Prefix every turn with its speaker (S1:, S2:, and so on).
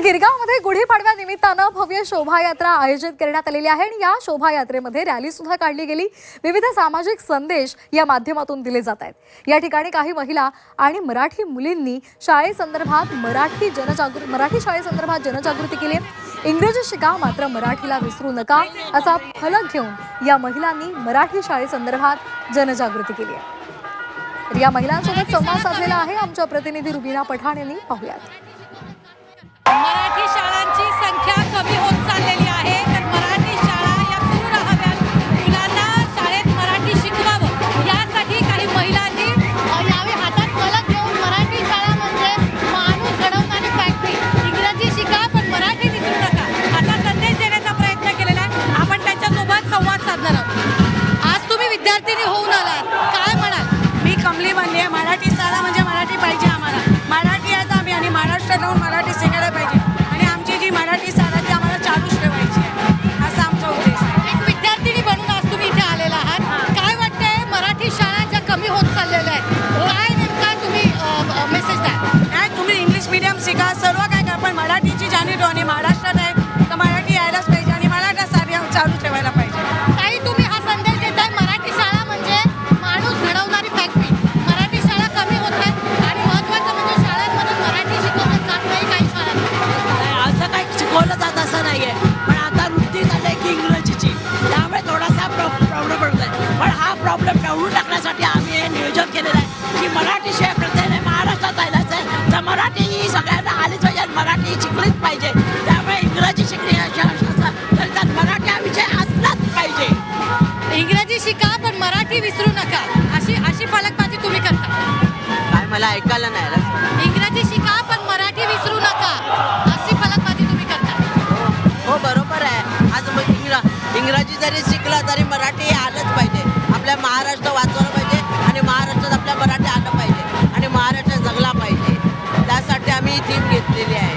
S1: गिरगावमध्ये गुढीपाडव्या निमित्तानं भव्य शोभायात्रा आयोजित करण्यात आलेली आहे आणि या शोभायात्रेमध्ये रॅली सुद्धा काढली गेली। विविध सामाजिक संदेश या माध्यमातून दिले जात आहेत। या ठिकाणी काही महिला आणि मराठी मुलींनी शाळेसंदर्भात मराठी शाळेसंदर्भात जनजागृती केली। इंग्रजी शिका मात्र मराठीला विसरू नका असा फलक घेऊन या महिलांनी मराठी शाळेसंदर्भात जनजागृती केली आहे। तर या महिलांसोबत संवाद साधलेला आहे आमच्या प्रतिनिधी रुबीना पठाण यांनी। पाहूयात।
S2: मराठी शाळांची संख्या कमी होत चाललेली आहे, तर मराठी शाळा या सुरू राहाव्यात। मुलांना शाळेत मराठी शिकवावं यासाठी काही महिलांनी
S3: यावेळी हातात फलक घेऊन मराठी शाळा म्हणजे माणूस घडवणारी फॅक्टरी, इंग्रजी शिका पण मराठी विसरू नका
S2: असा संदेश देण्याचा प्रयत्न केलेला आहे। आपण त्यांच्यासोबत संवाद साधणार आहोत। आज तुम्ही विद्यार्थिनी होऊन आलात, काय म्हणाल?
S4: मी कमली बनली आहे। मराठी शाळा म्हणजे मराठी पाहिजे आम्हाला, मराठी आहे आम्ही आणि महाराष्ट्रात राहून मराठी शिकायला पाहिजे आणि आमची जी मराठी शाळा ती आम्हाला चालूच ठेवायची आहे, असा आमचा उद्देश आहे।
S2: एक विद्यार्थिनी बनून आज तुम्ही इथे आलेला आहात, काय वाटतंय? मराठी शाळा ज्या कमी होत चाललेल्या आहेत, काय नेमका तुम्ही मेसेज द्या?
S4: काय तुम्ही इंग्लिश मीडियम शिका, सर्व काय करा, पण मराठीची जाणीव ठेवा आणि महाराष्ट्रात आहे तर मराठी यायलाच पाहिजे आणि मराठा शाळा चालू ठेवायला पाहिजे।
S3: ताई, तुम्ही हा संदेश देताय मराठी शाळा म्हणजे माणूस घडवणारी फॅक्टरी, मराठी शाळा कमी होत आहेत आणि महत्त्वाचं म्हणजे शाळांमध्ये मराठी शिकवलं जात नाही काही शाळांमध्ये।
S5: असं काही शिकवलं जात असं नाहीये, पण आता वृत्ती झाली की इंग्रजीची, त्यामुळे थोडासा प्रॉब्लेम पडत आहे। पण हा प्रॉब्लेम टाळून टाकण्यासाठी आम्ही हे नियोजन केलेलं आहे की मराठी शिवाय प्रत्येकाने महाराष्ट्रात जायलाच आहे, तर मराठी ही सगळ्यांना आलीच पाहिजे, मराठी शिकलीच पाहिजे। त्यामुळे इंग्रजी शिकणे तर त्यात मराठी हा विषय असलाच पाहिजे।
S2: इंग्रजी शिका पण मराठी विसरू नका अशी फलकबाजी तुम्ही करता?
S5: काय मला ऐकायला नाही आलं।
S2: इंग्रजी शिका पण मराठी विसरू नका अशी फलकबाजी तुम्ही करता?
S5: हो बरोबर आहे। आज इंग्रजी जरी शिकला तरी मराठी आलंच पाहिजे। आपल्या महाराष्ट्र वाचवलं पाहिजे आणि महाराष्ट्रात आपल्या मराठी आलं पाहिजे आणि महाराष्ट्र जगला पाहिजे, त्यासाठी आम्ही ही थीम घेतलेली आहे।